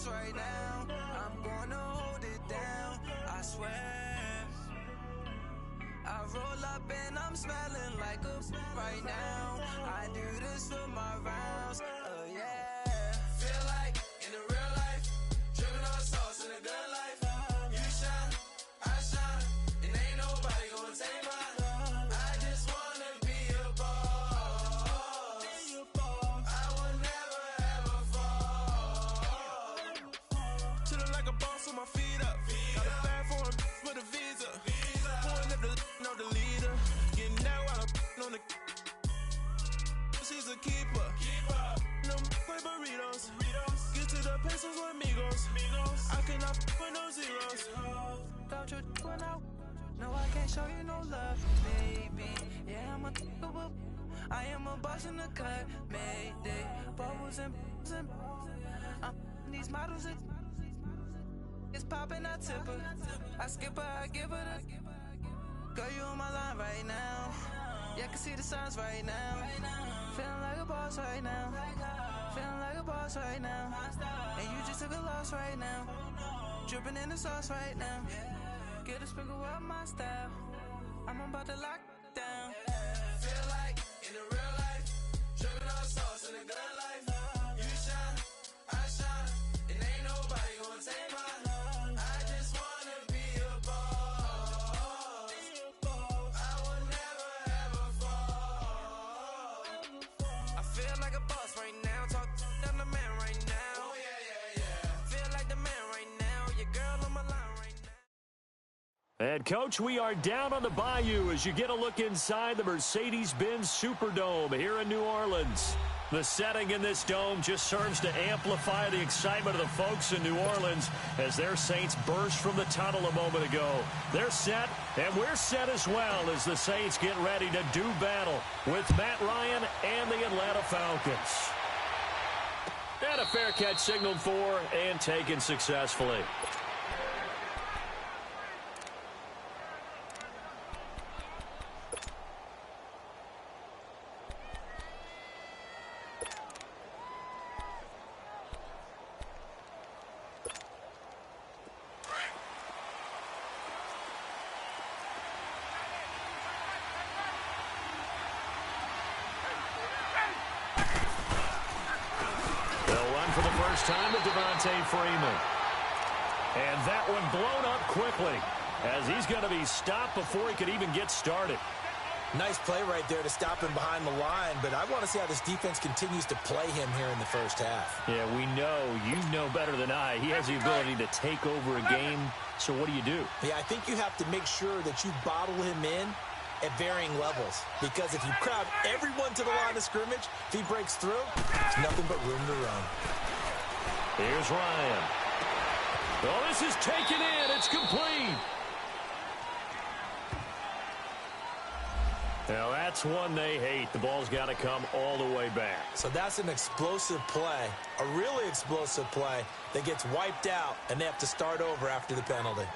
boss right now. I'm gonna hold it down, I swear. I roll up and I'm smelling like a right now. I do this for my rounds, yeah. Feel like in the real life, dripping on sauce in a good life. You shine, I shine, and ain't nobody gonna take mine. I just wanna be a boss. I will never ever fall. Chillin' like a boss with my feet up. Got a bag for him with a visa. Pulling up the know the leader. Getting that while I'm on the. She's a keeper. No play burritos. Get to the pesos with amigos. I cannot with no zeros. Don't you going out? No, I can't show you no love, baby. Yeah, I'm a I am a boss in the cut, mayday. Bubbles and these models. It's popping, I tip her. I skip her, I give her the. Girl, you on my line right now. Yeah, I can see the signs right now. Feeling like a boss right now. Feeling like a boss right now. And you just took a loss right now. Dripping in the sauce right now. Get a sprinkle up my style. I'm about to lock down. Feel like in the real life, dripping on sauce in a good life. You shine, I shine, and ain't nobody gonna take mine. I just wanna be a boss. I will never ever fall. I feel like a boss right now. Talk to the man right now. Oh yeah. Feel like the man right now. Your girl on my line right now. And, Coach, we are down on the bayou as you get a look inside the Mercedes-Benz Superdome here in New Orleans. The setting in this dome just serves to amplify the excitement of the folks in New Orleans as their Saints burst from the tunnel a moment ago. They're set, and we're set as well as the Saints get ready to do battle with Matt Ryan and the Atlanta Falcons. And a fair catch signaled for and taken successfully. Time to Devontae Freeman. And that one blown up quickly as he's going to be stopped before he could even get started. Nice play right there to stop him behind the line, but I want to see how this defense continues to play him here in the first half. Yeah, we know. You know better than I. He has the ability to take over a game, so what do? Yeah, I think you have to make sure that you bottle him in at varying levels, because if you crowd everyone to the line of scrimmage, if he breaks through, there's nothing but room to run. Here's Ryan. Oh, this is taken in. It's complete. Now, that's one they hate. The ball's got to come all the way back. So that's an explosive play, a really explosive play that gets wiped out, and they have to start over after the penalty.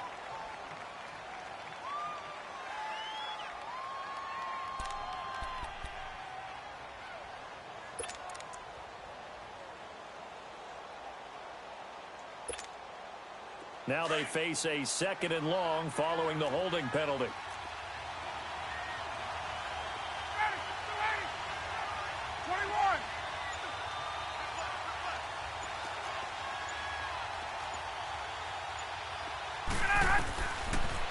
Now they face a 2nd and long following the holding penalty.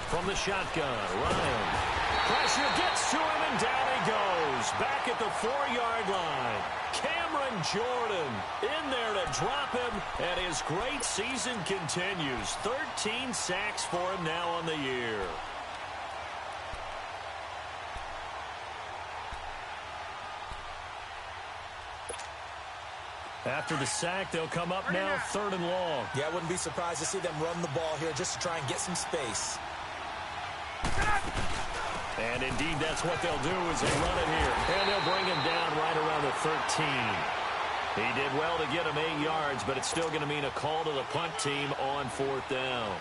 From the shotgun, Ryan. Pressure gets to him, and down he goes. Back at the 4-yard line. Cameron Jordan in there to drop him, and his great season continues. 13 sacks for him now on the year. After the sack, they'll come up now 3rd and long. Yeah, I wouldn't be surprised to see them run the ball here just to try and get some space. And indeed, that's what they'll do is they'll run it here. And they'll bring him down right around the 13. He did well to get him 8 yards, but it's still going to mean a call to the punt team on 4th down.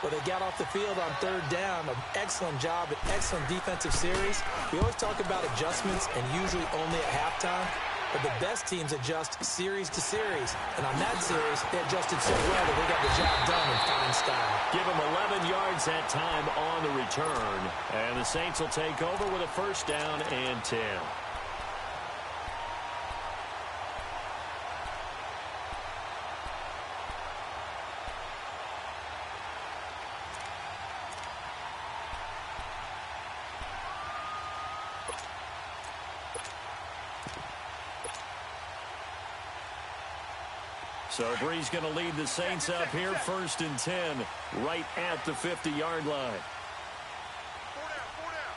Well, they got off the field on 3rd down. An excellent job, an excellent defensive series. We always talk about adjustments and usually only at halftime. but the best teams adjust series to series. And on that series, they adjusted so well that they got the job done in fine style. Give them 11 yards that time on the return. And the Saints will take over with a 1st down and 10. So Bree's going to lead the Saints up here, 1st and 10, right at the 50-yard line. 4 down.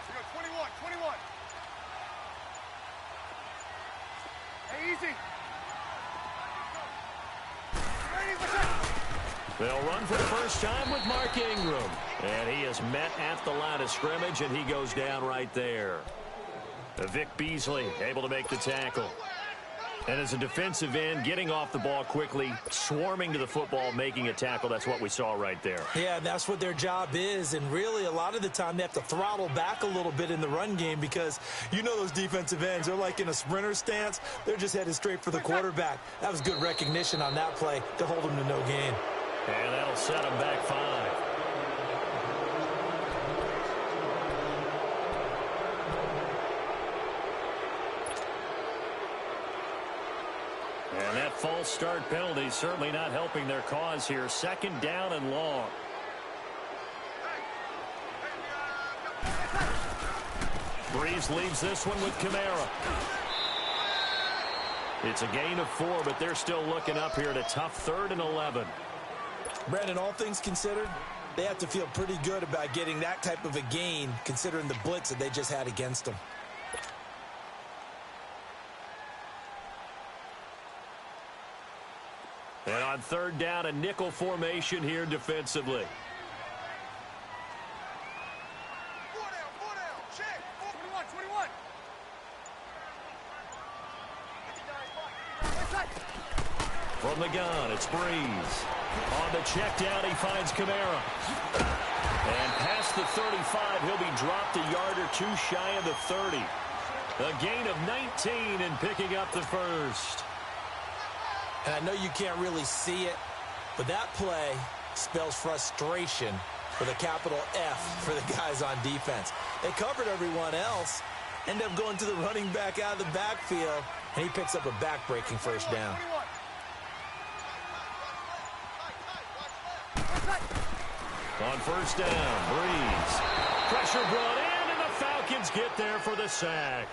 We got 21. Hey, easy. They'll run for the first time with Mark Ingram. And he is met at the line of scrimmage, and he goes down right there. Vic Beasley able to make the tackle. And as a defensive end, getting off the ball quickly, swarming to the football, making a tackle, that's what we saw right there. Yeah, that's what their job is. And really, a lot of the time, they have to throttle back a little bit in the run game because you know those defensive ends, they're like in a sprinter stance. They're just headed straight for the quarterback. That was good recognition on that play to hold them to no gain. And that'll set them back 5. And that false start penalty certainly not helping their cause here. 2nd down and long. Breeze leaves this one with Kamara. It's a gain of 4, but they're still looking up here at a tough 3rd and 11. Brandon, all things considered, they have to feel pretty good about getting that type of a gain considering the blitz that they just had against them. And on 3rd down, a nickel formation here defensively. 4 down. Check. 21. From the gun, it's Breeze. On the check down, he finds Kamara. And past the 35, he'll be dropped a yard or 2 shy of the 30. A gain of 19 and picking up the 1st. And I know you can't really see it, but that play spells frustration with a capital F for the guys on defense. They covered everyone else, end up going to the running back out of the backfield, and he picks up a back-breaking 1st down. On 1st down, Breeze. Pressure brought in, and the Falcons get there for the sack.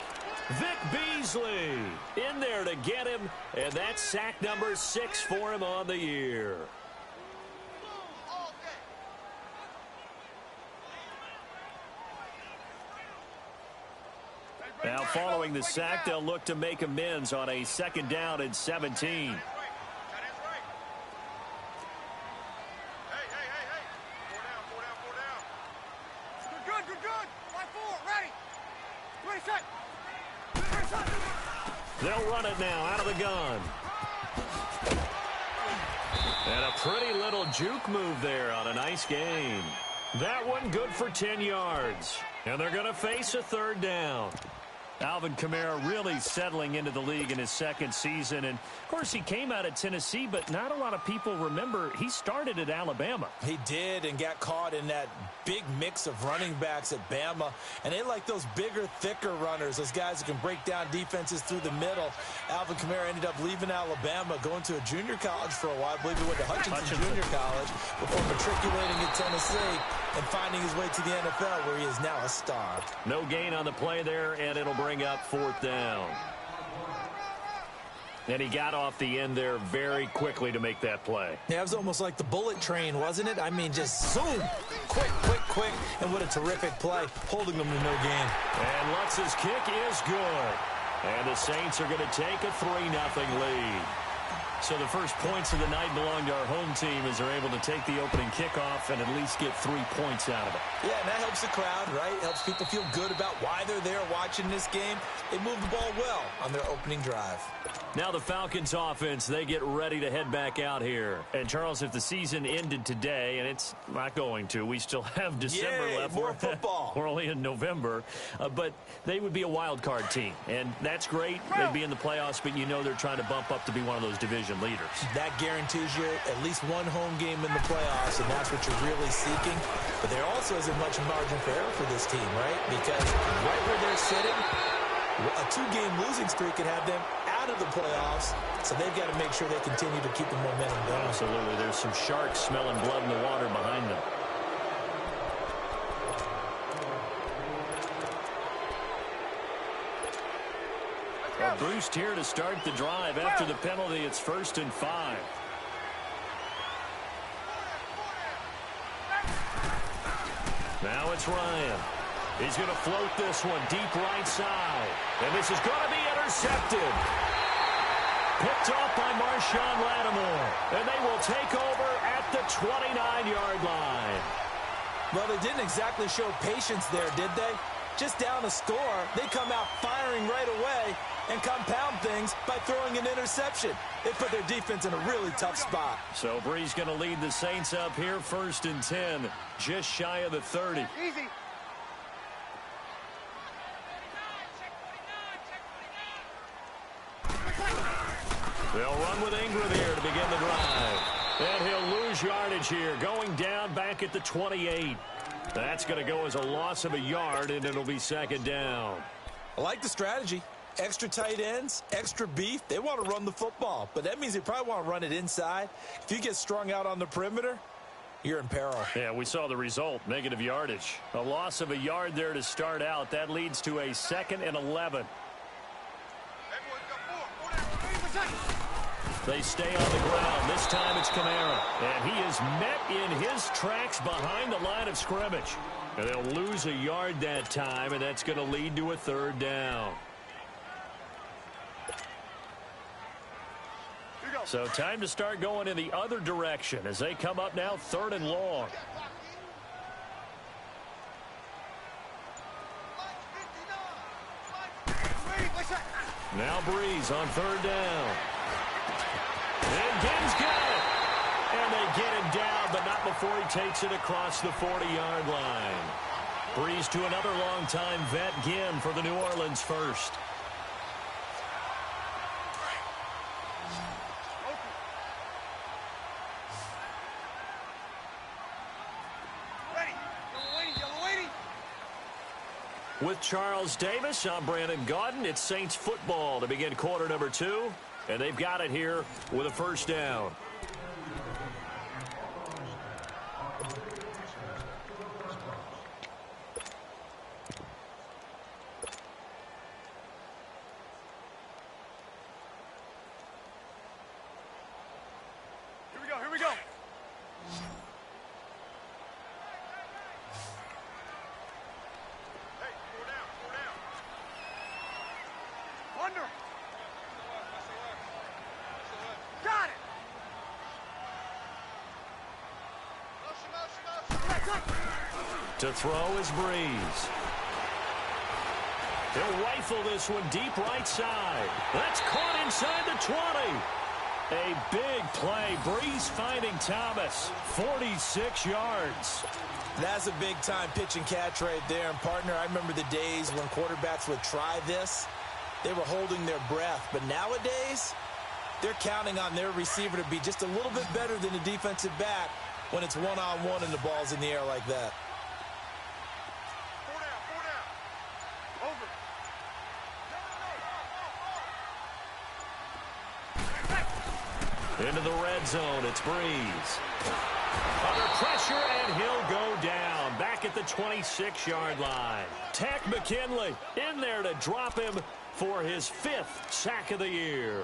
Vic Beasley in there to get him, and that's sack number 6 for him on the year. Now following the sack, they'll look to make amends on a 2nd down and 17. They'll run it now out of the gun. And a pretty little juke move there on a nice gain. That one good for 10 yards. And they're going to face a 3rd down. Alvin Kamara really settling into the league in his 2nd season. And, of course, he came out of Tennessee, but not a lot of people remember he started at Alabama. He did and got caught in that big mix of running backs at Bama. And they like those bigger, thicker runners, those guys who can break down defenses through the middle. Alvin Kamara ended up leaving Alabama, going to a junior college for a while. I believe he went to Hutchinson Junior College before matriculating at Tennessee and finding his way to the NFL, where he is now a star. No gain on the play there, and it'll bring up 4th down. And he got off the end there very quickly to make that play. Yeah, it was almost like the bullet train, wasn't it? I mean, just zoom, quick, and what a terrific play, holding them to no gain. And Lutz's kick is good. And the Saints are going to take a 3-0 lead. So the first points of the night belong to our home team as they're able to take the opening kickoff and at least get 3 points out of it. Yeah, and that helps the crowd, right? Helps people feel good about why they're there watching this game. They move the ball well on their opening drive. Now the Falcons offense, they get ready to head back out here. And Charles, if the season ended today, and it's not going to, we still have December left. More football. We're only in November. But they would be a wild card team. And that's great. They'd be in the playoffs, but you know they're trying to bump up to be one of those division leaders. That guarantees you at least one home game in the playoffs, and that's what you're really seeking. But there also isn't much margin for error for this team, right? Because right where they're sitting, a 2-game losing streak could have them out of the playoffs, so they've got to make sure they continue to keep the momentum going. Absolutely. There's some sharks smelling blood in the water behind them. A boost here to start the drive. After the penalty, it's 1st and 5. Now it's Ryan. He's going to float this one deep right side. And this is going to be intercepted. Picked off by Marshawn Lattimore. And they will take over at the 29-yard line. Well, they didn't exactly show patience there, did they? Just down a score, they come out firing right away and compound things by throwing an interception. It put their defense in a really tough spot. So Bree's going to lead the Saints up here, 1st and 10, just shy of the 30. Easy. They'll run with Ingram here to begin the drive. And he'll lose yardage here, going down back at the 28. That's going to go as a loss of a yard, and it'll be 2nd down. I like the strategy. Extra tight ends, extra beef. They want to run the football, but that means they probably want to run it inside. If you get strung out on the perimeter, you're in peril. Yeah, we saw the result, negative yardage. A loss of a yard there to start out. That leads to a 2nd and 11. They stay on the ground. This time it's Kamara. And he is met in his tracks behind the line of scrimmage. And they'll lose a yard that time, and that's going to lead to a 3rd down. So time to start going in the other direction as they come up now 3rd and long. Now Breeze on 3rd down. And Gibbs got it. And they get him down, but not before he takes it across the 40-yard line. Breeze to another long-time vet, Ginn, for the New Orleans first. With Charles Davis, I'm Brandon Gaudin. It's Saints football to begin quarter number 2. And they've got it here with a 1st down. Here we go. Hey, 4 down. Under. Got it. To throw is Breeze. He'll rifle this one deep right side. That's caught inside the 20. A big play. Breeze finding Thomas. 46 yards. That's a big-time pitch and catch right there. And, partner, I remember the days when quarterbacks would try this. They were holding their breath. But nowadays, they're counting on their receiver to be just a little bit better than the defensive back when it's one-on-one and the ball's in the air like that. 4 down. Over. Into the red zone, it's Breeze. Under pressure, and he'll go down. Back at the 26-yard line. Tack McKinley in there to drop him for his 5th sack of the year.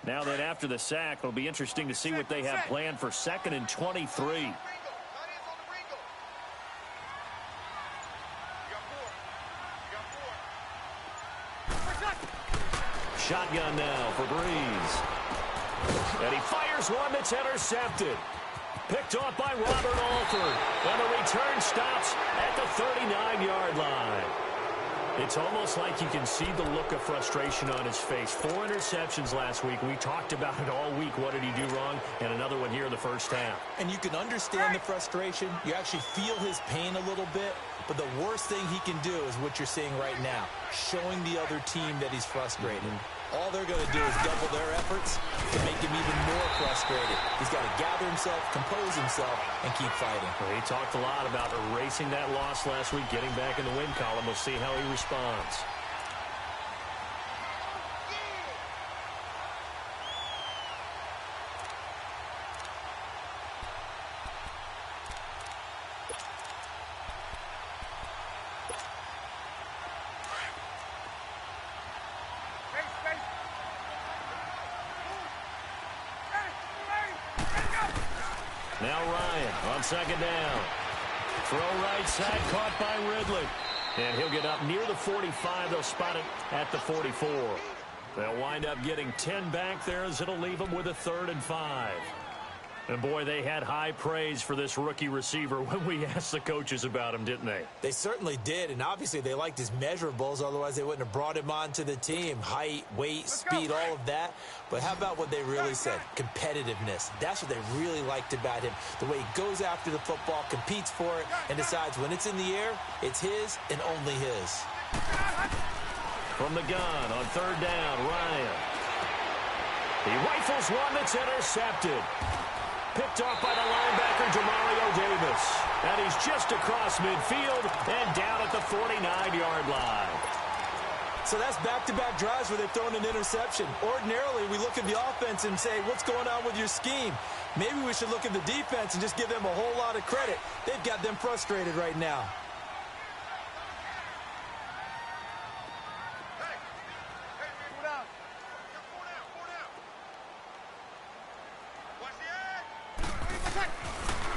Now then, after the sack, it'll be interesting to see what they have planned for 2nd and 23. shotgun now for Breeze. And he fires one that's intercepted. Picked off by Robert Alford. And the return stops at the 39-yard line. It's almost like you can see the look of frustration on his face. 4 interceptions last week. We talked about it all week. What did he do wrong? And another one here in the first half. And you can understand the frustration. You actually feel his pain a little bit. But the worst thing he can do is what you're seeing right now, showing the other team that he's frustrated. All they're going to do is double their efforts to make him even more frustrated. He's got to gather himself, compose himself, and keep fighting. Well, he talked a lot about erasing that loss last week, getting back in the win column. We'll see how he responds. Now Ryan on second down. Throw right side, caught by Ridley. And he'll get up near the 45. They'll spot it at the 44. They'll wind up getting 10 back there as it'll leave them with a 3rd and 5. And, boy, they had high praise for this rookie receiver when we asked the coaches about him, didn't they? They certainly did, and obviously they liked his measurables. Otherwise, they wouldn't have brought him onto the team. Height, weight, speed, all of that. But how about what they really said? Competitiveness. That's what they really liked about him. The way he goes after the football, competes for it, and decides when it's in the air, it's his and only his. From the gun on 3rd down, Ryan. He rifles one that's intercepted. Picked off by the linebacker, Demario Davis. And he's just across midfield and down at the 49-yard line. So that's back-to-back drives where they've thrown an interception. Ordinarily, we look at the offense and say, what's going on with your scheme? Maybe we should look at the defense and just give them a whole lot of credit. They've got them frustrated right now.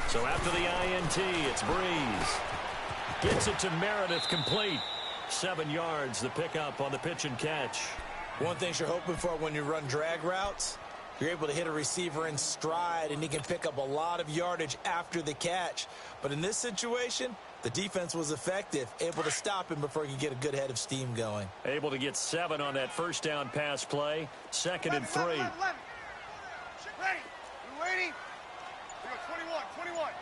So after the INT, it's Breeze. Gets it to Meredith, complete. 7 yards, the pickup on the pitch and catch. One thing you're hoping for when you run drag routes, you're able to hit a receiver in stride, and he can pick up a lot of yardage after the catch. But in this situation, the defense was effective, able to stop him before he could get a good head of steam going. Able to get 7 on that first down pass play. 2nd and 3. 11. Ready. We waiting? We go 21.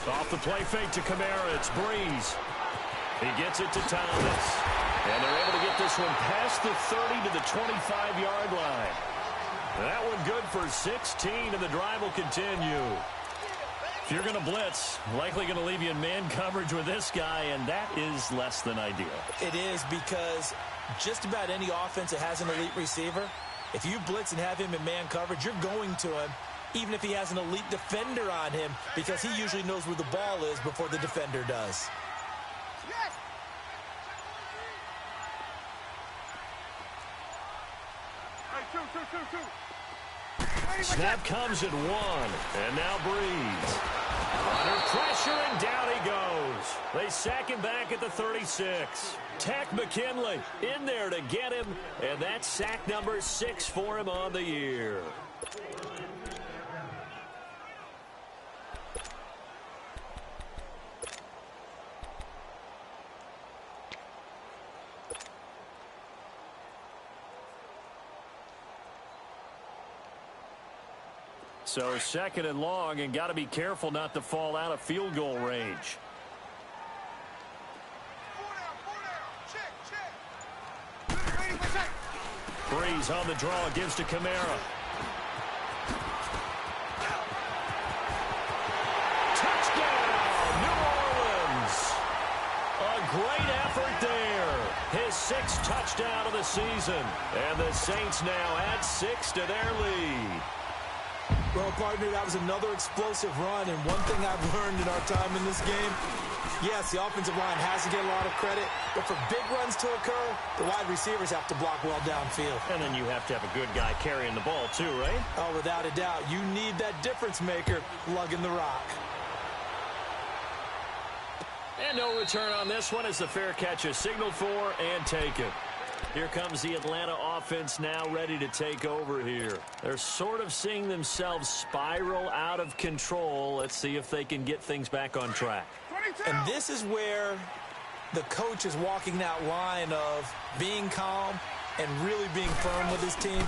Off the play fake to Kamara, it's Breeze. He gets it to Thomas. And they're able to get this one past the 30 to the 25-yard line. That one good for 16, and the drive will continue. If you're going to blitz, likely going to leave you in man coverage with this guy, and that is less than ideal. It is, because just about any offense that has an elite receiver, if you blitz and have him in man coverage, you're going to him, even if he has an elite defender on him, because he usually knows where the ball is before the defender does. Yes. Hey, two. Snap comes at 1, and now Breeze. Under pressure, and down he goes. They sack him back at the 36. Tech McKinley in there to get him, and that's sack number 6 for him on the year. So 2nd and long, and got to be careful not to fall out of field goal range. Breeze on the draw, gives to Kamara. Touchdown, New Orleans. A great effort there. His 6th touchdown of the season. And the Saints now add 6 to their lead. Well, partner, that was another explosive run, and one thing I've learned in our time in this game, yes, the offensive line has to get a lot of credit, but for big runs to occur, the wide receivers have to block well downfield. And then you have to have a good guy carrying the ball too, right? Oh, without a doubt. You need that difference maker lugging the rock. And no return on this one as the fair catch is signaled for and taken. Here comes the Atlanta offense now ready to take over here. They're sort of seeing themselves spiral out of control. Let's see if they can get things back on track. 22. And this is where the coach is walking that line of being calm and really being firm with his team.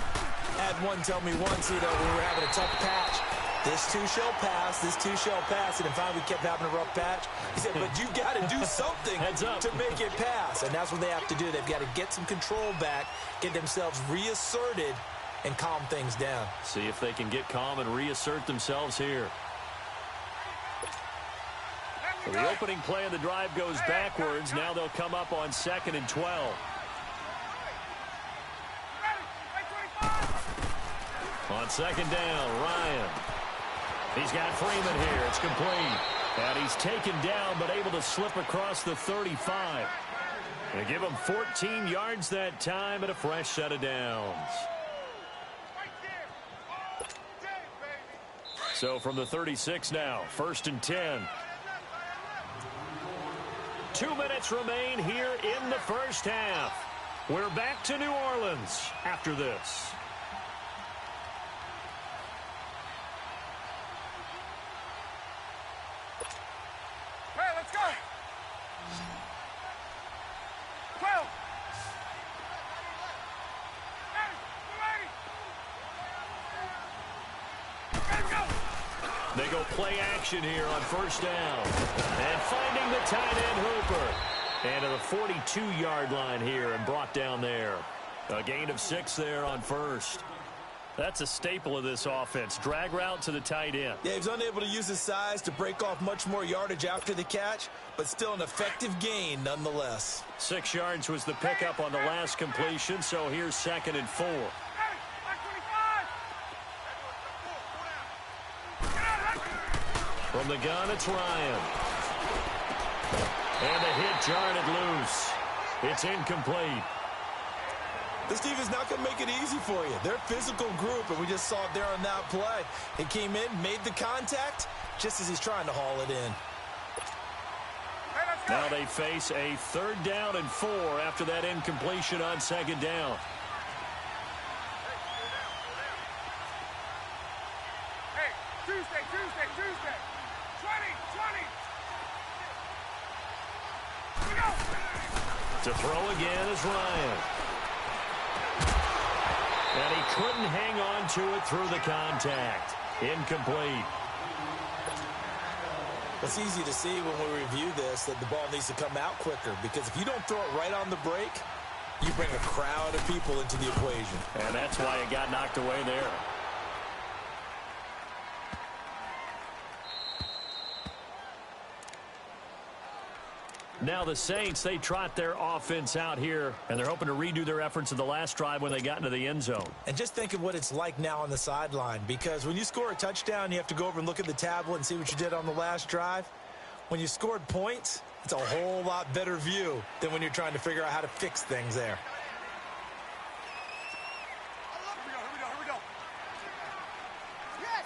I had one tell me once, when we were having a tough patch, this too shall pass, this too shall pass. And finally we kept having a rough patch. He said, but you got to do something to make it pass. And that's what they have to do. They've got to get some control back, get themselves reasserted, and calm things down. See if they can get calm and reassert themselves here. So the opening play of the drive goes backwards. Now they'll come up on 2nd and 12. On 2nd down, Ryan. He's got Freeman here. It's complete. And he's taken down but able to slip across the 35. They give him 14 yards that time and a fresh set of downs. So from the 36 now, 1st and 10. 2 minutes remain here in the first half. We're back to New Orleans after this. Hey, let's go. 12. They go play action here on 1st down. And finding the tight end Hooper. And to the 42-yard line here and brought down there. A gain of 6 there on 1st. That's a staple of this offense. Drag route to the tight end. Yeah, he was unable to use his size to break off much more yardage after the catch, but still an effective gain nonetheless. 6 yards was the pickup on the last completion, so here's 2nd and 4. From the gun, it's Ryan. And the hit jarred it loose. It's incomplete. This team is not going to make it easy for you. They're a physical group, and we just saw it there on that play. He came in, made the contact, just as he's trying to haul it in. Now they face a 3rd down and 4 after that incompletion on 2nd down. Hey, Tuesday. 20. We go. To throw again is Ryan. And he couldn't hang on to it through the contact. Incomplete. It's easy to see when we review this that the ball needs to come out quicker, because if you don't throw it right on the break, you bring a crowd of people into the equation. And that's why it got knocked away there. Now the Saints, they trot their offense out here, and they're hoping to redo their efforts in the last drive when they got into the end zone. And just think of what it's like now on the sideline, because when you score a touchdown, you have to go over and look at the tablet and see what you did on the last drive. When you scored points, it's a whole lot better view than when you're trying to figure out how to fix things there. Here we go. Yes.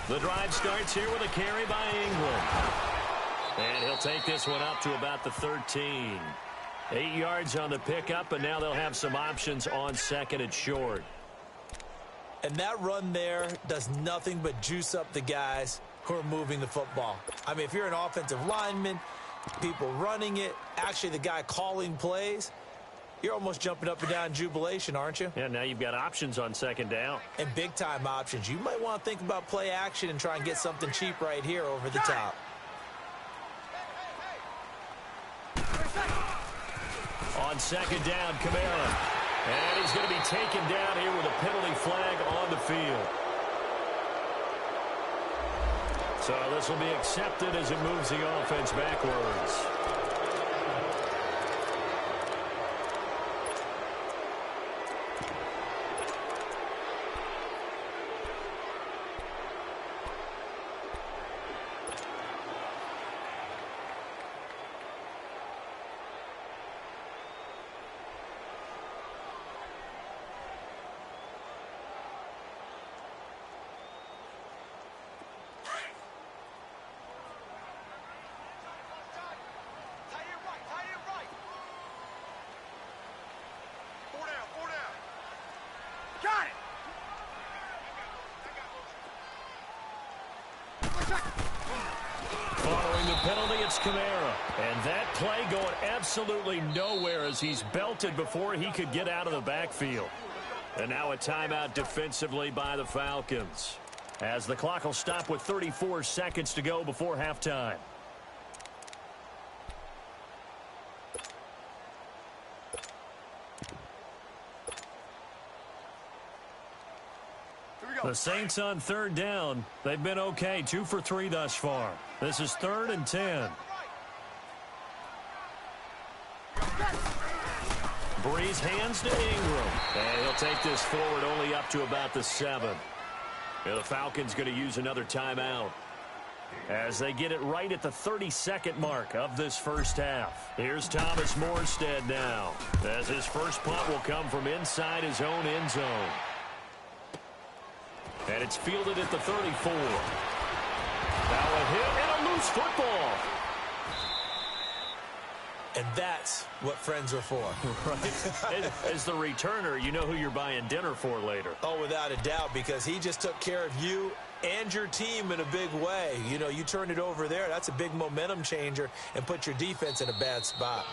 The drive starts here with a carry by England. And he'll take this one up to about the 13. 8 yards on the pickup, and now they'll have some options on 2nd and short. And that run there does nothing but juice up the guys who are moving the football. I mean, if you're an offensive lineman, people running it, actually the guy calling plays, you're almost jumping up and down in jubilation, aren't you? Yeah, now you've got options on 2nd down. And big-time options. You might want to think about play action and try and get something cheap right here over the top. On 2nd down, Kamara. And he's going to be taken down here with a penalty flag on the field. So this will be accepted as it moves the offense backwards. Following the penalty, it's Kamara. And that play going absolutely nowhere as he's belted before he could get out of the backfield. And now a timeout defensively by the Falcons, as the clock will stop with 34 seconds to go before halftime. The Saints on 3rd down. They've been okay, 2 for 3 thus far. This is 3rd and 10. Breeze hands to Ingram. And he'll take this forward only up to about the 7. The Falcons going to use another timeout as they get it right at the 32nd mark of this first half. Here's Thomas Morstead now, as his first punt will come from inside his own end zone. And it's fielded at the 34. Now a hit and a loose football. And that's what friends are for. Right. As the returner, you know who you're buying dinner for later. Oh, without a doubt, because he just took care of you and your team in a big way. You know, you turned it over there. That's a big momentum changer and put your defense in a bad spot.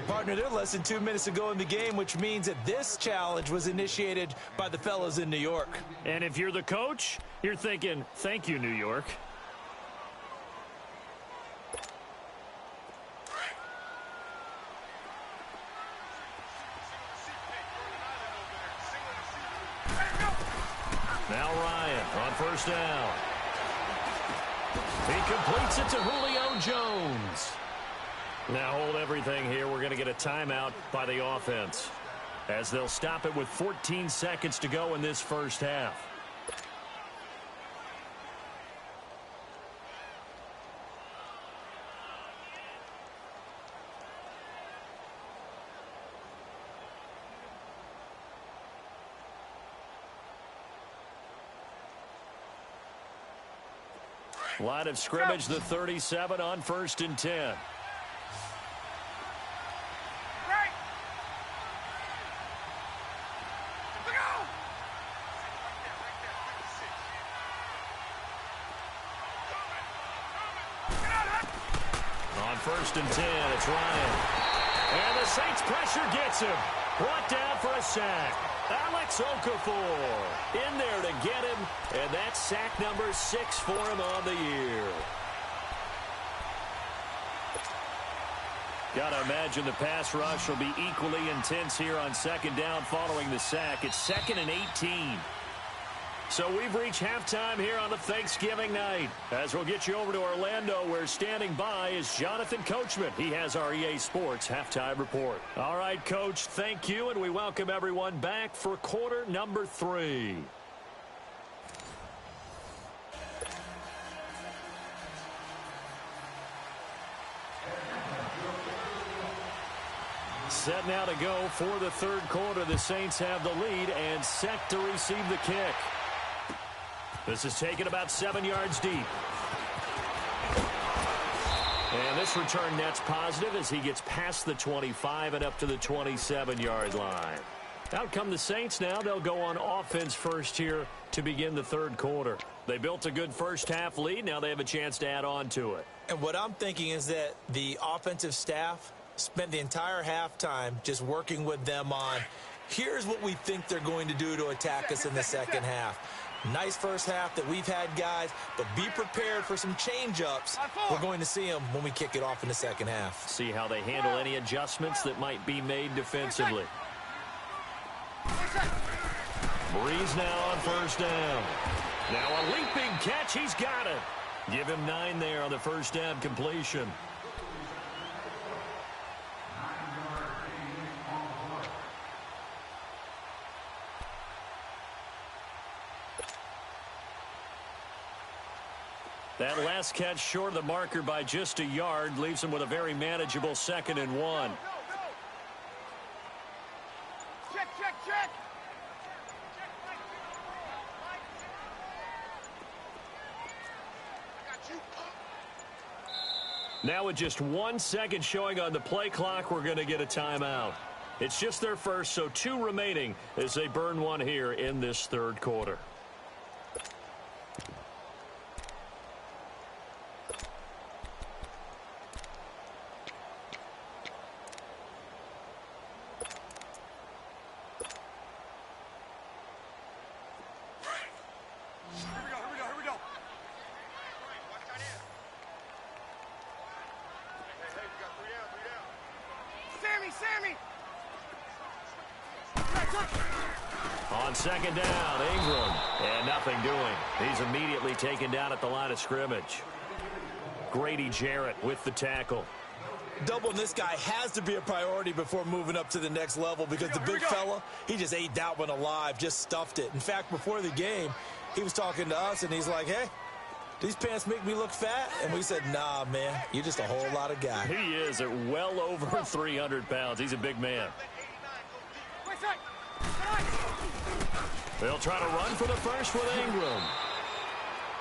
Partner, they're less than 2 minutes to go in the game, which means that this challenge was initiated by the fellas in New York. And if you're the coach, you're thinking, thank you, New York. Now Ryan on 1st down. He completes it to Julio Jones. Now hold everything here. We're going to get a timeout by the offense, as they'll stop it with 14 seconds to go in this first half. Line of scrimmage, the 37 on 1st and 10. On 1st and 10, it's Ryan. And the Saints pressure gets him. Brought down for a sack. Alex Okafor in there to get him. And that's sack number 6 for him on the year. Got to imagine the pass rush will be equally intense here on 2nd down following the sack. It's 2nd and 18. So we've reached halftime here on a Thanksgiving night, as we'll get you over to Orlando, where standing by is Jonathan Coachman. He has our EA Sports halftime report. All right, Coach, thank you, and we welcome everyone back for quarter number 3. Set now to go for the 3rd quarter. The Saints have the lead and set to receive the kick. This is taken about 7 yards deep. And this return net's positive as he gets past the 25 and up to the 27-yard line. Out come the Saints now. They'll go on offense first here to begin the 3rd quarter. They built a good first half lead. Now they have a chance to add on to it. And what I'm thinking is that the offensive staff spent the entire halftime just working with them on, here's what we think they're going to do to attack us in the second half. Nice first half that we've had, guys, but be prepared for some change-ups. We're going to see them when we kick it off in the second half. See how they handle any adjustments that might be made defensively. Breeze now on 1st down. Now a leaping catch. He's got it. Give him 9 there on the 1st down completion. That last catch short of the marker by just a yard leaves him with a very manageable 2nd and 1. Check, check, check. Now with just 1 second showing on the play clock, we're going to get a timeout. It's just their first, so 2 remaining as they burn one here in this third quarter. Sammy! On second down, Ingram. And nothing doing. He's immediately taken down at the line of scrimmage. Grady Jarrett with the tackle. Doubling this guy has to be a priority before moving up to the next level because the big fella, he just ate that one alive, just stuffed it. In fact, before the game, he was talking to us, and he's like, hey, these pants make me look fat? And we said, nah, man, you're just a whole lot of guy. He is at well over 300 pounds. He's a big man. They'll try to run for the first with Ingram.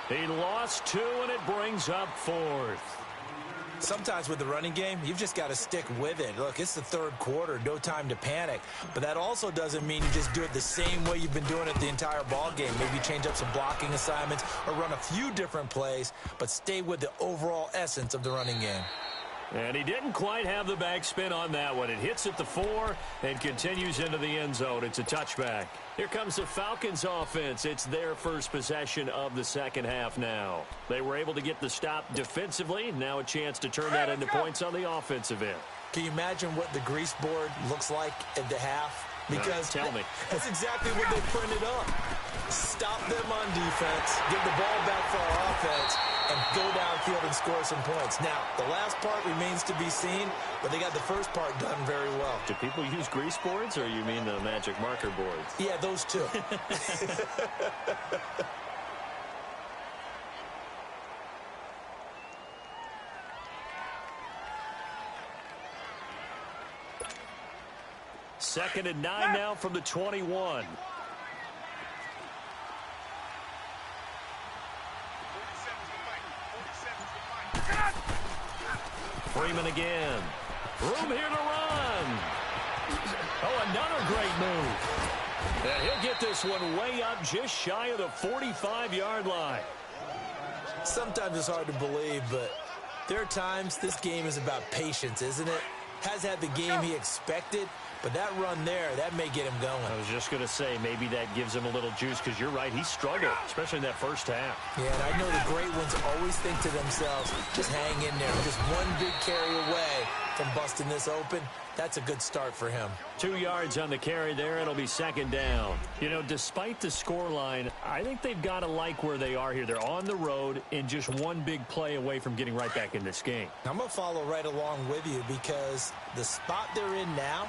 He lost 2, and it brings up 4th. Sometimes with the running game, you've just got to stick with it. Look, it's the third quarter, no time to panic. But that also doesn't mean you just do it the same way you've been doing it the entire ball game. Maybe change up some blocking assignments or run a few different plays, but stay with the overall essence of the running game. And he didn't quite have the backspin on that one. It hits at the 4 and continues into the end zone. It's a touchback. Here comes the Falcons offense. It's their first possession of the second half now. They were able to get the stop defensively. Now a chance to turn that into points on the offensive end. Can you imagine what the grease board looks like at the half? Because tell me. That's exactly what they printed up. Stop them on defense, get the ball back for our offense, and go downfield and score some points. Now, the last part remains to be seen, but they got the first part done very well. Do people use grease boards, or you mean the magic marker boards? Yeah, those two. Second and 9 now from the 21. Freeman again. Room here to run. Oh, another great move. And he'll get this one way up just shy of the 45-yard line. Sometimes it's hard to believe, but there are times this game is about patience, isn't it? Has had the game he expected, but that run there, that may get him going. I was just going to say, maybe that gives him a little juice, because you're right, he struggled, especially in that first half. Yeah, and I know the great ones always think to themselves, just hang in there. Just one big carry away from busting this open. That's a good start for him. 2 yards on the carry there. It'll be second down. You know, despite the scoreline, I think they've got to like where they are here. They're on the road and just one big play away from getting right back in this game. I'm going to follow right along with you because the spot they're in now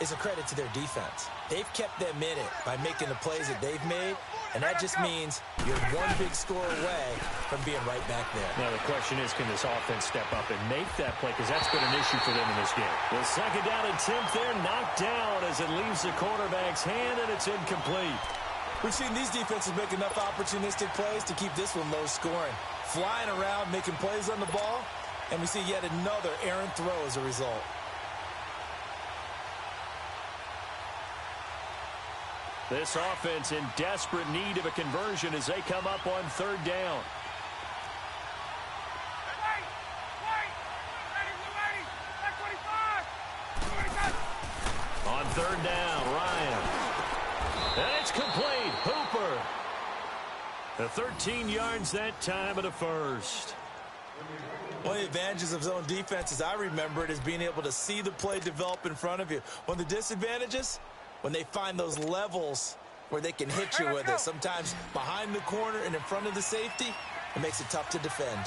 is a credit to their defense. They've kept them in it by making the plays that they've made, and that just means you're one big score away from being right back there. Now, the question is, can this offense step up and make that play? Because that's been an issue for them in this game. The second down and 10th there, knocked down as it leaves the quarterback's hand, and it's incomplete. We've seen these defenses make enough opportunistic plays to keep this one low scoring. Flying around, making plays on the ball, and we see yet another errant throw as a result. This offense in desperate need of a conversion as they come up on third down. On third down, Ryan. And it's complete. Hooper. The 13 yards that time of the first. One of the advantages of zone defense, as I remember it, is being able to see the play develop in front of you. One of the disadvantages, when they find those levels where they can hit you with it. Sometimes behind the corner and in front of the safety, it makes it tough to defend.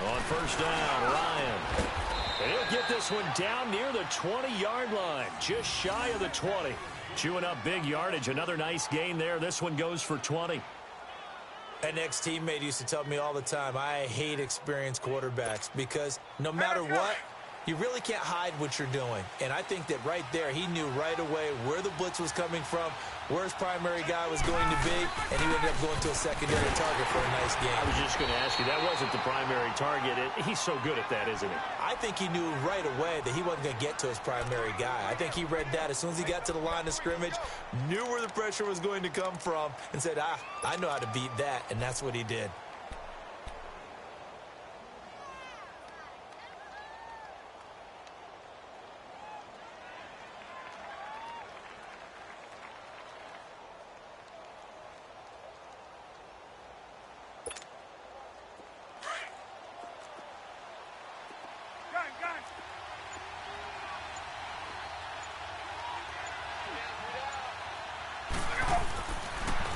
On first down, Ryan. And he'll get this one down near the 20-yard line, just shy of the 20. Chewing up big yardage. Another nice gain there. This one goes for 20. An ex-teammate used to tell me all the time, I hate experienced quarterbacks because no matter what, you really can't hide what you're doing. And I think that right there, he knew right away where the blitz was coming from, where his primary guy was going to be, and he ended up going to a secondary target for a nice game. I was just going to ask you, that wasn't the primary target. He's so good at that, isn't he? I think he knew right away that he wasn't going to get to his primary guy. I think he read that as soon as he got to the line of scrimmage, knew where the pressure was going to come from, and said, I know how to beat that, and that's what he did.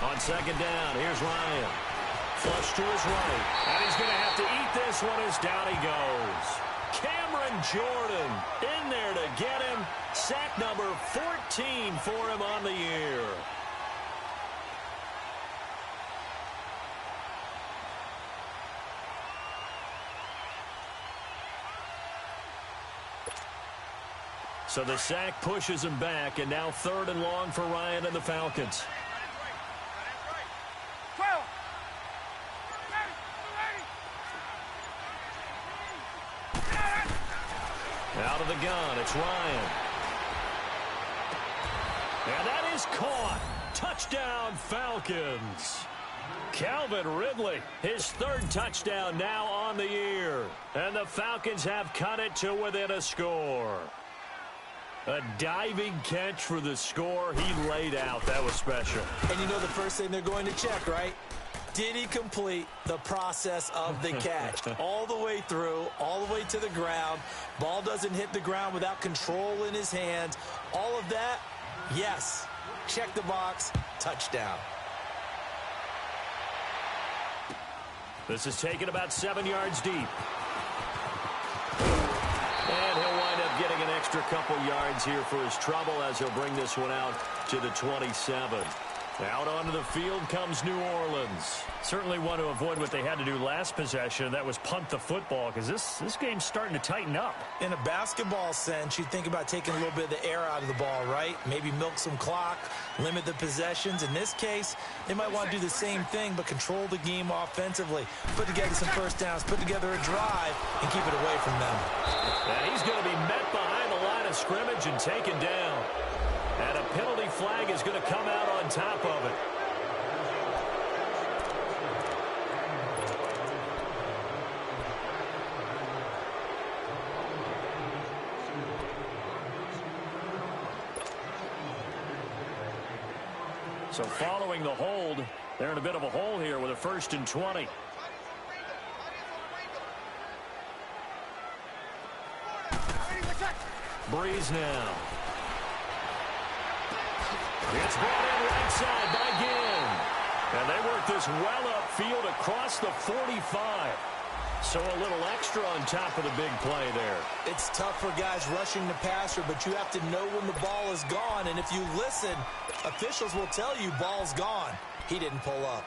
On second down, here's Ryan. Flush to his right. And he's going to have to eat this one as down he goes. Cameron Jordan in there to get him. Sack number 14 for him on the year. So the sack pushes him back, and now 3rd and long for Ryan and the Falcons. Out of the gun, it's Ryan. And that is caught. Touchdown, Falcons. Calvin Ridley, his 3rd touchdown now on the year. And the Falcons have cut it to within a score. A diving catch for the score. He laid out. That was special. And you know the first thing they're going to check, right? Did he complete the process of the catch? All the way through, all the way to the ground. Ball doesn't hit the ground without control in his hands. All of that, yes. Check the box, touchdown. This is taken about 7 yards deep. And he'll wind up getting an extra couple yards here for his trouble as he'll bring this one out to the 27. Out onto the field comes New Orleans. Certainly want to avoid what they had to do last possession. That was punt the football, because this game's starting to tighten up. In a basketball sense, you think about taking a little bit of the air out of the ball, right? Maybe milk some clock, limit the possessions. In this case, they might want to do the same thing, but control the game offensively. Put together some first downs, put together a drive, and keep it away from them. And he's going to be met behind the line of scrimmage and taken down. And a penalty flag is going to come out on top of it. So following the hold, they're in a bit of a hole here with a 1st and 20. Breeze now. It's brought in right side by Ginn. And they work this well upfield across the 45. So a little extra on top of the big play there. It's tough for guys rushing the passer, but you have to know when the ball is gone. And if you listen, officials will tell you ball's gone. He didn't pull up.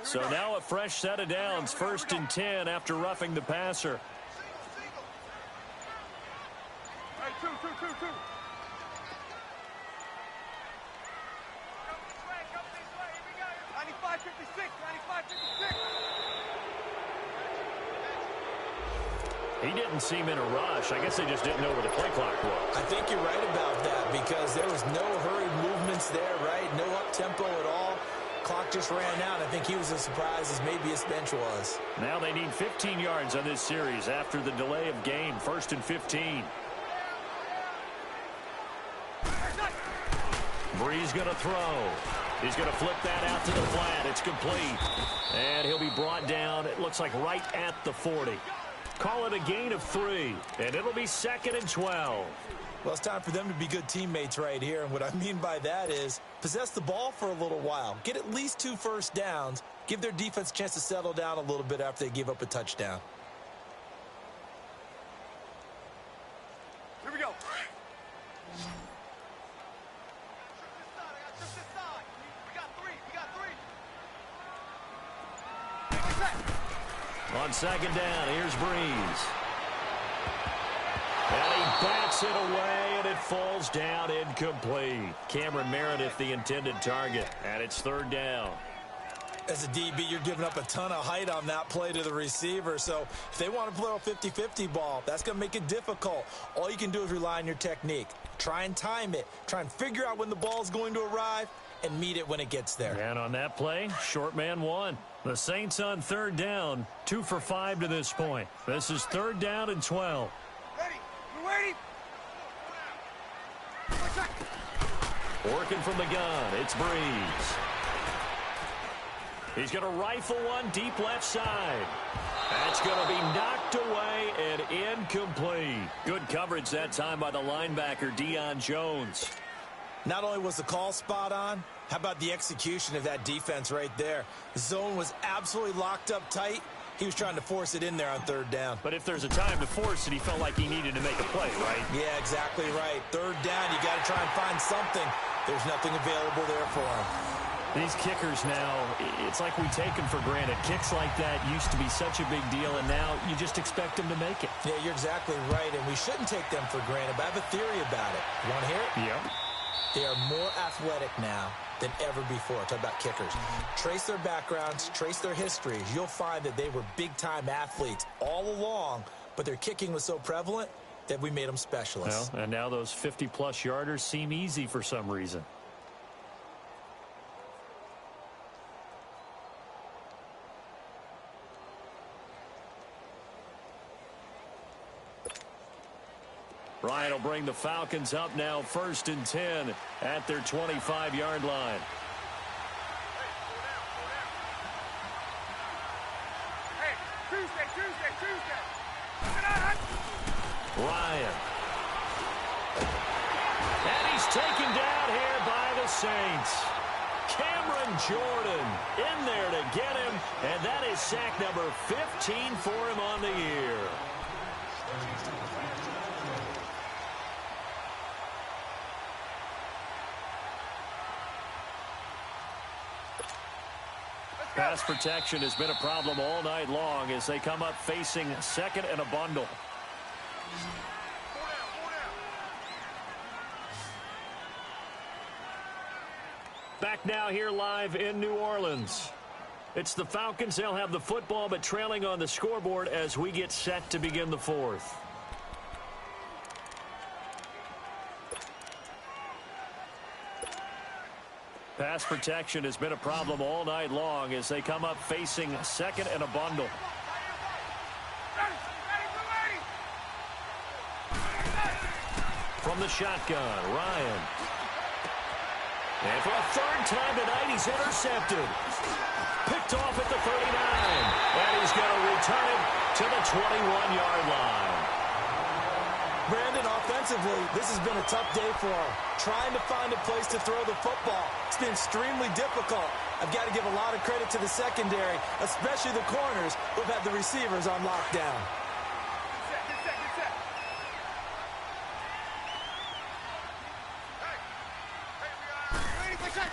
So now a fresh set of downs, 1st and 10 after roughing the passer. Hey, two. 95-56, 95-56. He didn't seem in a rush. I guess they just didn't know where the play clock was. I think you're right about that because there was no hurried movements there, right? No up-tempo at all. Clock just ran out. I think he was as surprised as maybe his bench was. Now they need 15 yards on this series after the delay of game. 1st and 15. Breeze going to throw. He's going to flip that out to the flat. It's complete. And he'll be brought down, it looks like right at the 40. Call it a gain of 3. And it'll be 2nd and 12. Well, it's time for them to be good teammates right here. And what I mean by that is possess the ball for a little while. Get at least 2 first downs. Give their defense a chance to settle down a little bit after they give up a touchdown. Here we go. On second down, here's Breeze. And he bats it away, and it falls down incomplete. Cameron Meredith, the intended target, and it's third down. As a DB, you're giving up a ton of height on that play to the receiver. So if they want to play a 50-50 ball, that's going to make it difficult. All you can do is rely on your technique. Try and time it. Try and figure out when the ball is going to arrive and meet it when it gets there. And on that play, short man won. The Saints on third down, 2 for 5 to this point. This is third down and 12. Ready. We're waiting. Working from the gun, it's Breeze. He's going to rifle one deep left side. That's going to be knocked away and incomplete. Good coverage that time by the linebacker, Deion Jones. Not only was the call spot on, how about the execution of that defense right there? The zone was absolutely locked up tight. He was trying to force it in there on third down. But if there's a time to force it, he felt like he needed to make a play, right? Yeah, exactly right. Third down, you got to try and find something. There's nothing available there for him. These kickers now, it's like we take them for granted. Kicks like that used to be such a big deal, and now you just expect them to make it. Yeah, you're exactly right, and we shouldn't take them for granted, but I have a theory about it. You want to hear it? Yeah. They are more athletic now than ever before. Talk about kickers. Trace their backgrounds, trace their histories. You'll find that they were big-time athletes all along, but their kicking was so prevalent that we made them specialists. Well, and now those 50-plus yarders seem easy for some reason. Ryan will bring the Falcons up now, 1st and 10 at their 25-yard line. Hey, Tuesday. Ryan. And he's taken down here by the Saints. Cameron Jordan in there to get him, and that is sack number 15 for him on the year. Pass protection has been a problem all night long as they come up facing second and a bundle. Back now here live in New Orleans. It's the Falcons. They'll have the football, but trailing on the scoreboard as we get set to begin the fourth. Pass protection has been a problem all night long as they come up facing second and a bundle. From the shotgun, Ryan. And for a third time tonight, he's intercepted. Picked off at the 39. And he's going to return it to the 21-yard line. Brandon, offensively, this has been a tough day for him. Trying to find a place to throw the football. It's been extremely difficult. I've got to give a lot of credit to the secondary, especially the corners who've had the receivers on lockdown. Get set.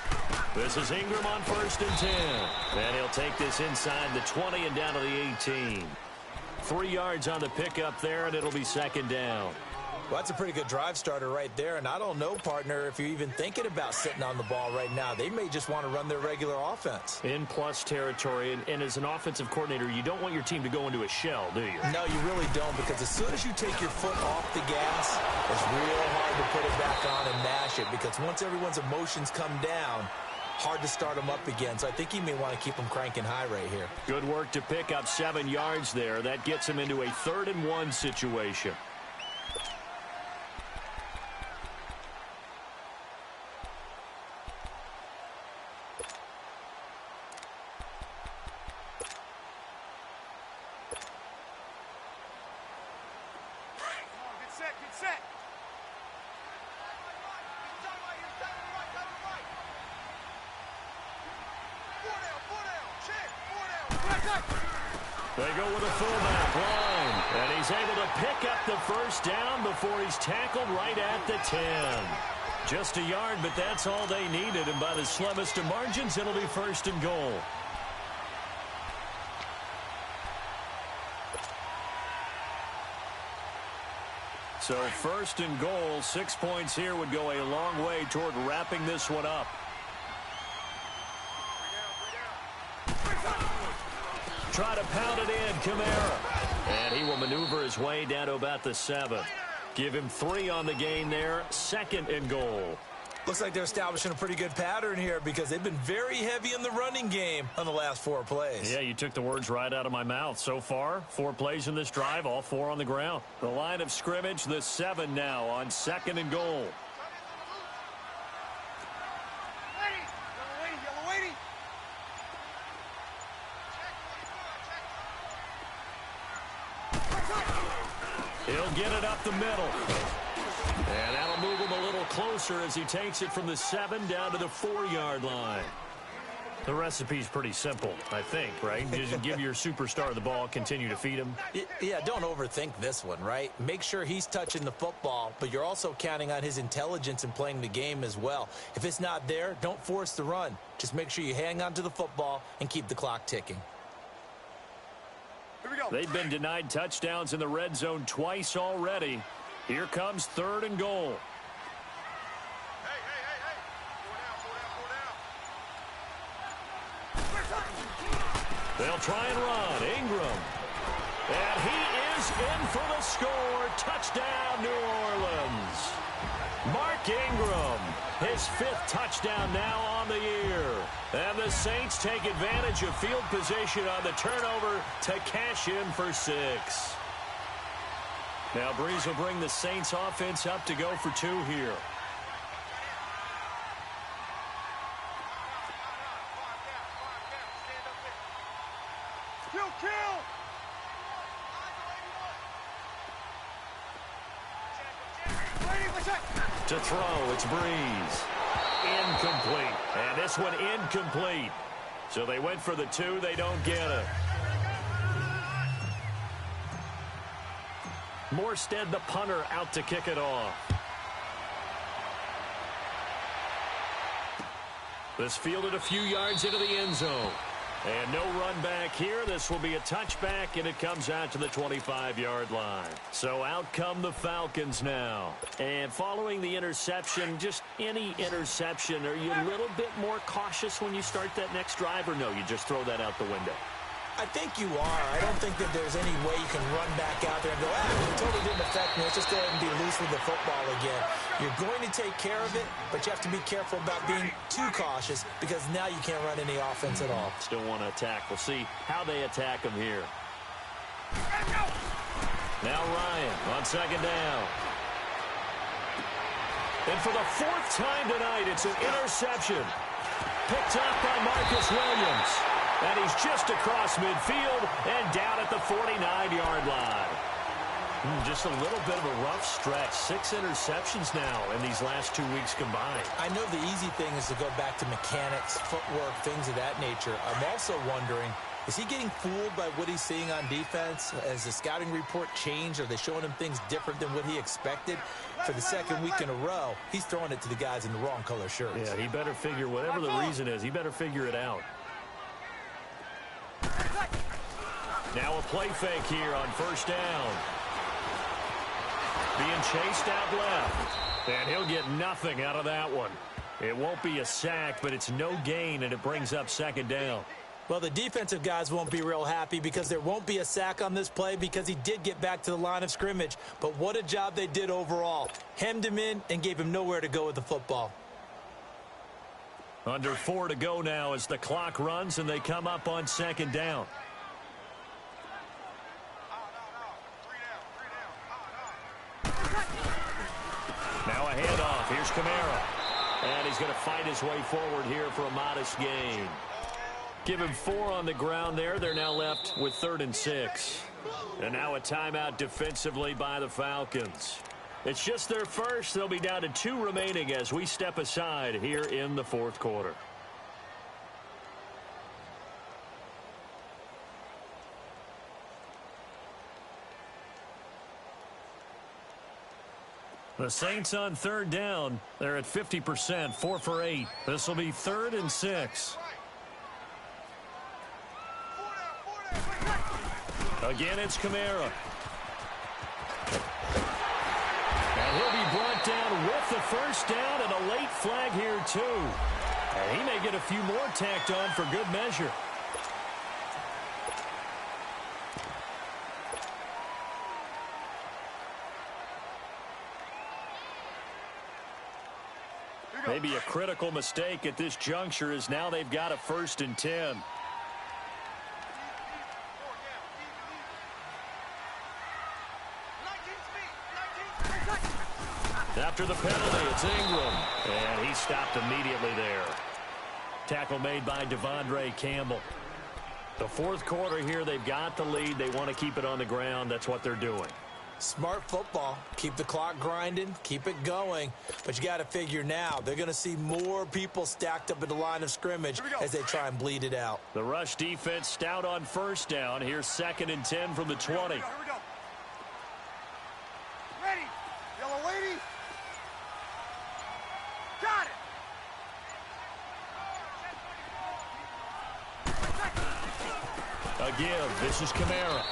This is Ingram on 1st and 10. And he'll take this inside the 20 and down to the 18. 3 yards on the pickup there, and it'll be second down. Well, that's a pretty good drive starter right there, and I don't know, partner, if you're even thinking about sitting on the ball right now. They may just want to run their regular offense. In plus territory, and as an offensive coordinator, you don't want your team to go into a shell, do you? No, you really don't, because as soon as you take your foot off the gas, it's real hard to put it back on and mash it, because once everyone's emotions come down, hard to start them up again. So I think you may want to keep them cranking high right here. Good work to pick up 7 yards there. That gets him into a 3rd and 1 situation. Get set. They go with a fullback line, and he's able to pick up the first down before he's tackled right at the 10. Just a yard, but that's all they needed, and by the slimmest of margins, it'll be 1st and goal. So 1st and goal, 6 points here would go a long way toward wrapping this one up. Try to pound it in, Kamara. And he will maneuver his way down to about the 7. Give him 3 on the game there, 2nd and goal. Looks like they're establishing a pretty good pattern here because they've been very heavy in the running game on the last 4 plays. Yeah, you took the words right out of my mouth. So far, 4 plays in this drive, all 4 on the ground. The line of scrimmage, the 7 now on 2nd and goal. He'll get it up the middle. And that'll move him a little closer as he takes it from the 7 down to the 4-yard line. The recipe's pretty simple, I think, right? Just give your superstar the ball, continue to feed him. Yeah, don't overthink this one, right? Make sure he's touching the football, but you're also counting on his intelligence in playing the game as well. If it's not there, don't force the run. Just make sure you hang on to the football and keep the clock ticking. Here we go. They've been denied touchdowns in the red zone twice already. Here comes 3rd and goal. Hey. They'll try and run. Ingram. And he is in for the score. Touchdown, New Orleans. Mark Ingram, his 5th touchdown now on the year. And the Saints take advantage of field position on the turnover to cash in for 6. Now Breeze will bring the Saints offense up to go for 2 here. Kill! To throw, it's Breeze. Incomplete. And this one incomplete. So they went for the 2. They don't get it. Morstead, the punter, out to kick it off. This fielded a few yards into the end zone. And no run back here. This will be a touchback, and it comes out to the 25-yard line. So out come the Falcons now. And following the interception, just any interception, are you a little bit more cautious when you start that next drive, or no, you just throw that out the window? I think you are. I don't think that there's any way you can run back out there and go, it totally didn't affect me. Let's just go ahead and be loose with the football again. You're going to take care of it, but you have to be careful about being too cautious because now you can't run any offense at all. Still want to attack. We'll see how they attack him here. Now Ryan on 2nd down. And for the 4th time tonight, it's an interception. Picked up by Marcus Williams. And he's just across midfield and down at the 49-yard line. Just a little bit of a rough stretch. 6 interceptions now in these last 2 weeks combined. I know the easy thing is to go back to mechanics, footwork, things of that nature. I'm also wondering, is he getting fooled by what he's seeing on defense? Has the scouting report changed? Are they showing him things different than what he expected? For the 2nd week in a row, he's throwing it to the guys in the wrong color shirts. Yeah, he better figure, whatever the reason is, he better figure it out. Now a play fake here on 1st down. Being chased out left. And he'll get nothing out of that one. It won't be a sack, but it's no gain, and it brings up 2nd down. Well, the defensive guys won't be real happy because there won't be a sack on this play because he did get back to the line of scrimmage. But what a job they did overall. Hemmed him in and gave him nowhere to go with the football. Under 4 to go now as the clock runs and they come up on 2nd down. Now a handoff. Here's Kamara. And he's going to fight his way forward here for a modest gain. Give him 4 on the ground there. They're now left with 3rd and 6. And now a timeout defensively by the Falcons. It's just their first. They'll be down to 2 remaining as we step aside here in the 4th quarter. The Saints on 3rd down. They're at 50%, 4 for 8. This will be 3rd and 6. Again, it's Kamara. brought down with the first down and a late flag here, too. And he may get a few more tacked on for good measure. Maybe a critical mistake at this juncture is now they've got a 1st and 10. After the penalty, it's Ingram. And he stopped immediately there. Tackle made by Devondre Campbell. The fourth quarter here, they've got the lead. They want to keep it on the ground. That's what they're doing. Smart football. Keep the clock grinding. Keep it going. But you got to figure now, they're going to see more people stacked up at the line of scrimmage as they try and bleed it out. The rush defense stout on first down. Here's 2nd and 10 from the 20. Here we go. Ready. Yellow lady. Got it. A give. This is Kamara.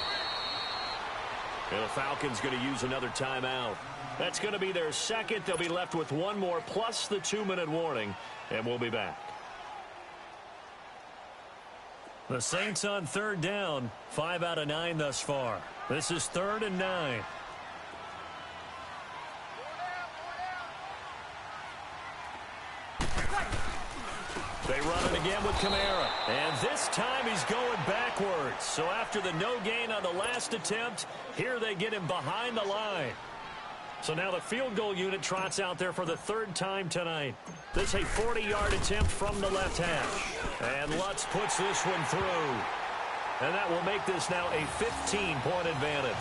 And the Falcons going to use another timeout. That's going to be their second. They'll be left with one more plus the 2-minute warning, and we'll be back. The Saints on 3rd down, 5 out of 9 thus far. This is 3rd and 9. They run it again with Kamara. And this time he's going backwards. So after the no gain on the last attempt, here they get him behind the line. So now the field goal unit trots out there for the 3rd time tonight. This is a 40-yard attempt from the left hash. And Lutz puts this one through. And that will make this now a 15-point advantage.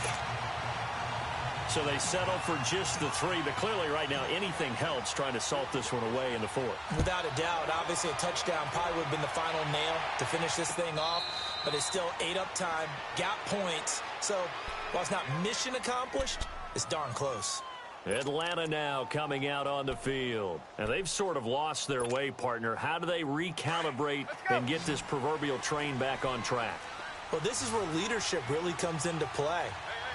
So they settle for just the 3, but clearly right now anything helps trying to salt this one away in the 4th. Without a doubt, obviously a touchdown probably would have been the final nail to finish this thing off, but it's still 8 up time, got points. So while it's not mission accomplished, it's darn close. Atlanta now coming out on the field. And they've sort of lost their way, partner. How do they recalibrate and get this proverbial train back on track? Well, this is where leadership really comes into play.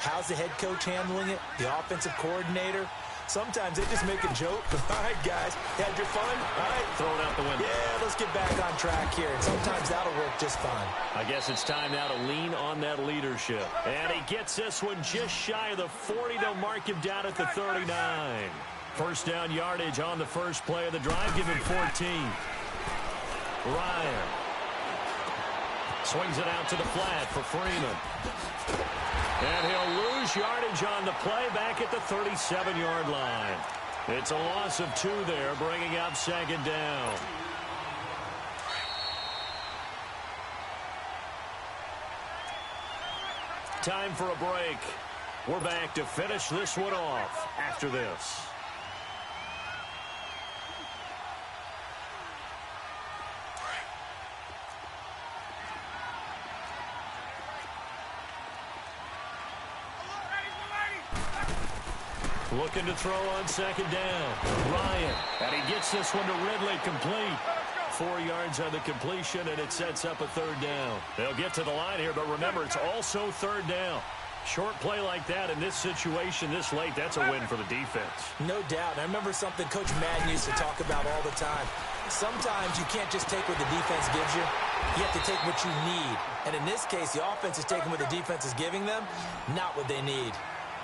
How's the head coach handling it? The offensive coordinator? Sometimes they just make a joke. All right, guys, you had your fun? All right. Throw it out the window. Yeah, let's get back on track here. And sometimes that'll work just fine. I guess it's time now to lean on that leadership. And he gets this one just shy of the 40. They'll mark him down at the 39. First down yardage on the first play of the drive. Give him 14. Ryan swings it out to the flat for Freeman. And he'll lose yardage on the play back at the 37-yard line. It's a loss of 2 there, bringing up 2nd down. Time for a break. We're back to finish this one off after this. Looking to throw on 2nd down. Ryan. And he gets this one to Ridley complete. 4 yards on the completion, and it sets up a 3rd down. They'll get to the line here, but remember, it's also 3rd down. Short play like that in this situation this late, that's a win for the defense. No doubt. I remember something Coach Madden used to talk about all the time. Sometimes you can't just take what the defense gives you. You have to take what you need. And in this case, the offense is taking what the defense is giving them, not what they need.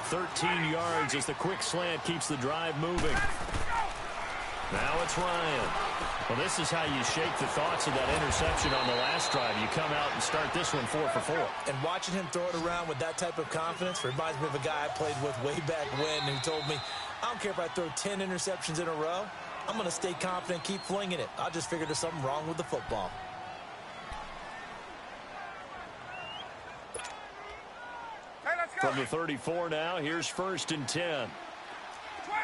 13 yards as the quick slant keeps the drive moving. Now it's Ryan. Well, this is how you shake the thoughts of that interception on the last drive. You come out and start this one 4 for 4. And watching him throw it around with that type of confidence reminds me of a guy I played with way back when who told me, I don't care if I throw 10 interceptions in a row. I'm going to stay confident, keep flinging it. I just figured there's something wrong with the football. From the 34 now, here's 1st and 10. 20.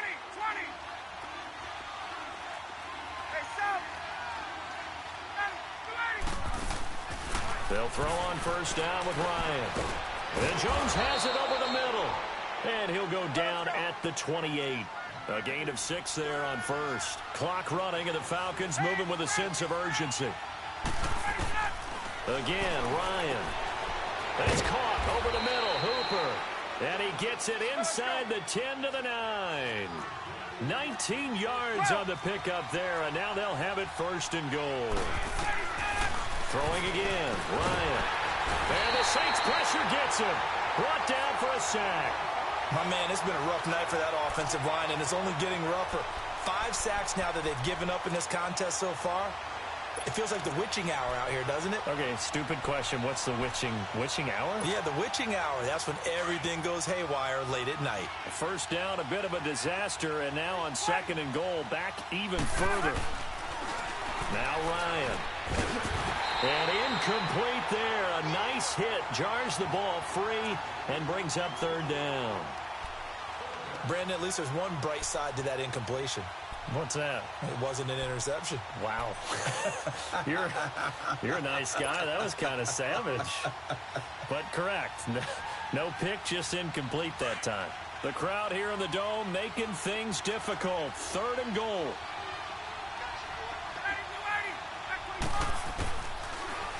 They'll throw on 1st down with Ryan. And Jones has it over the middle. And he'll go down at the 28. A gain of 6 there on 1st. Clock running, and the Falcons moving with a sense of urgency. Again, Ryan. And it's caught over the middle. Hooper. And he gets it inside the 10 to the 9. 19 yards on the pickup there, and now they'll have it 1st and goal. Throwing again, Ryan. And the Saints pressure gets him. Brought down for a sack. My man, it's been a rough night for that offensive line, and it's only getting rougher. 5 sacks now that they've given up in this contest so far. It feels like the witching hour out here, doesn't it? Okay, stupid question. What's the witching hour? Yeah, the witching hour. That's when everything goes haywire late at night. First down, a bit of a disaster, and now on 2nd and goal, back even further. Now Ryan. And incomplete there. A nice hit. Jars the ball free and brings up 3rd down. Brandon, at least there's one bright side to that incompletion. What's that? It wasn't an interception. Wow. You're a nice guy. That was kind of savage. But correct. No pick, just incomplete that time. The crowd here in the Dome making things difficult. 3rd and goal.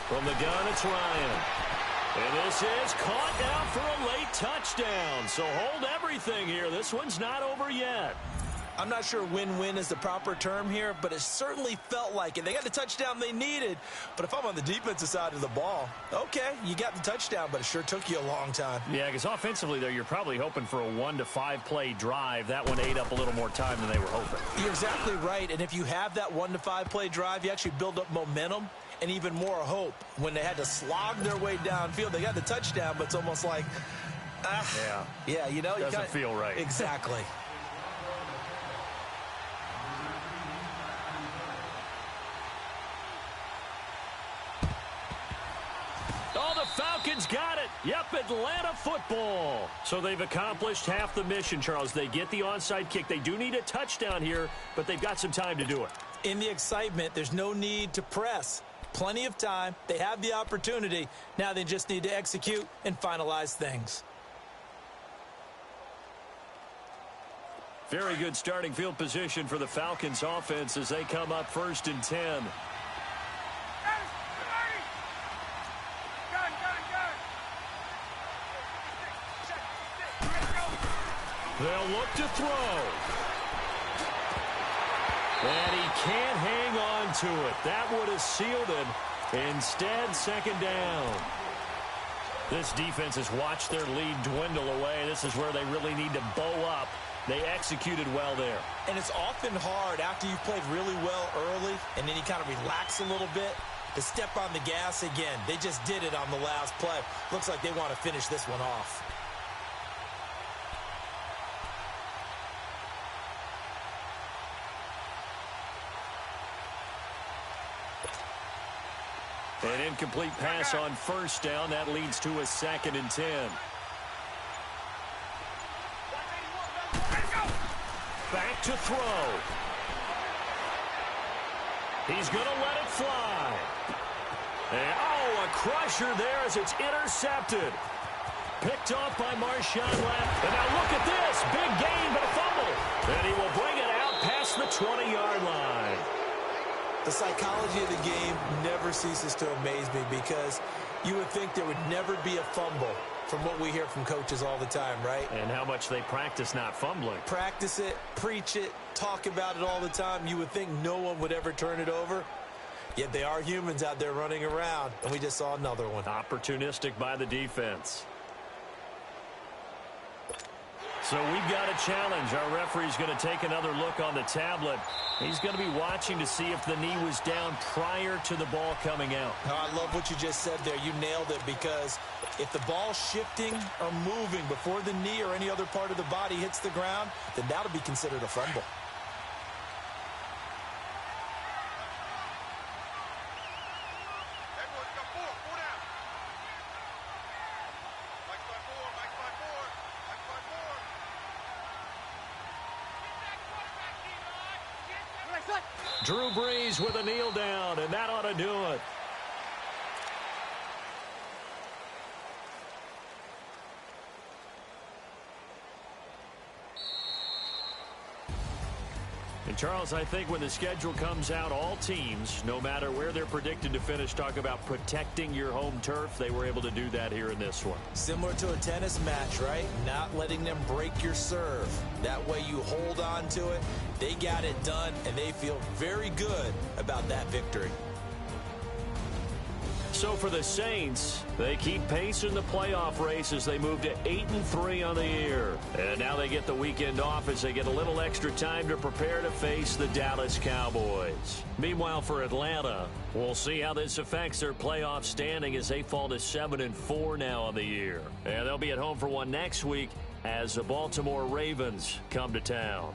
From the gun, it's Ryan. And this is caught now for a late touchdown. So hold everything here. This one's not over yet. I'm not sure win-win is the proper term here, but it certainly felt like it. They got the touchdown they needed, but if I'm on the defensive side of the ball, okay, you got the touchdown, but it sure took you a long time. Yeah, because offensively, though, you're probably hoping for a 1 to 5 play drive. That one ate up a little more time than they were hoping. You're exactly right, and if you have that 1 to 5 play drive, you actually build up momentum and even more hope. When they had to slog their way downfield, they got the touchdown, but it's almost like, yeah, you know, doesn't feel right. Exactly. Oh, the Falcons got it. Yep, Atlanta football. So they've accomplished half the mission, Charles. They get the onside kick. They do need a touchdown here, but they've got some time to do it. In the excitement, there's no need to press. Plenty of time. They have the opportunity. Now they just need to execute and finalize things. Very good starting field position for the Falcons offense as they come up 1st and 10. They'll look to throw. And he can't hang on to it. That would have sealed it. Instead, 2nd down. This defense has watched their lead dwindle away. This is where they really need to bow up. They executed well there. And it's often hard after you've played really well early and then you kind of relax a little bit to step on the gas again. They just did it on the last play. Looks like they want to finish this one off. An incomplete pass on 1st down. That leads to a 2nd and 10. Back to throw. He's going to let it fly. And, a crusher there as it's intercepted. Picked off by Marshawn Lattimore. And now look at this. Big gain, but a fumble. And he will bring it out past the 20-yard line. The psychology of the game never ceases to amaze me because you would think there would never be a fumble from what we hear from coaches all the time, right? And how much they practice not fumbling. Practice it, preach it, talk about it all the time. You would think no one would ever turn it over. Yet they are humans out there running around, and we just saw another one. Opportunistic by the defense. So we've got a challenge. Our referee's going to take another look on the tablet. He's going to be watching to see if the knee was down prior to the ball coming out. Now, I love what you just said there. You nailed it because if the ball's shifting or moving before the knee or any other part of the body hits the ground, then that'll be considered a fumble. Drew Brees with a kneel down, and that ought to do it. And Charles, I think when the schedule comes out, all teams, no matter where they're predicted to finish, talk about protecting your home turf. They were able to do that here in this one. Similar to a tennis match, right? Not letting them break your serve. That way you hold on to it. They got it done, and they feel very good about that victory. So for the Saints, they keep pace in the playoff race as they move to 8-3 on the year. And now they get the weekend off as they get a little extra time to prepare to face the Dallas Cowboys. Meanwhile, for Atlanta, we'll see how this affects their playoff standing as they fall to 7-4 now on the year. And they'll be at home for one next week as the Baltimore Ravens come to town.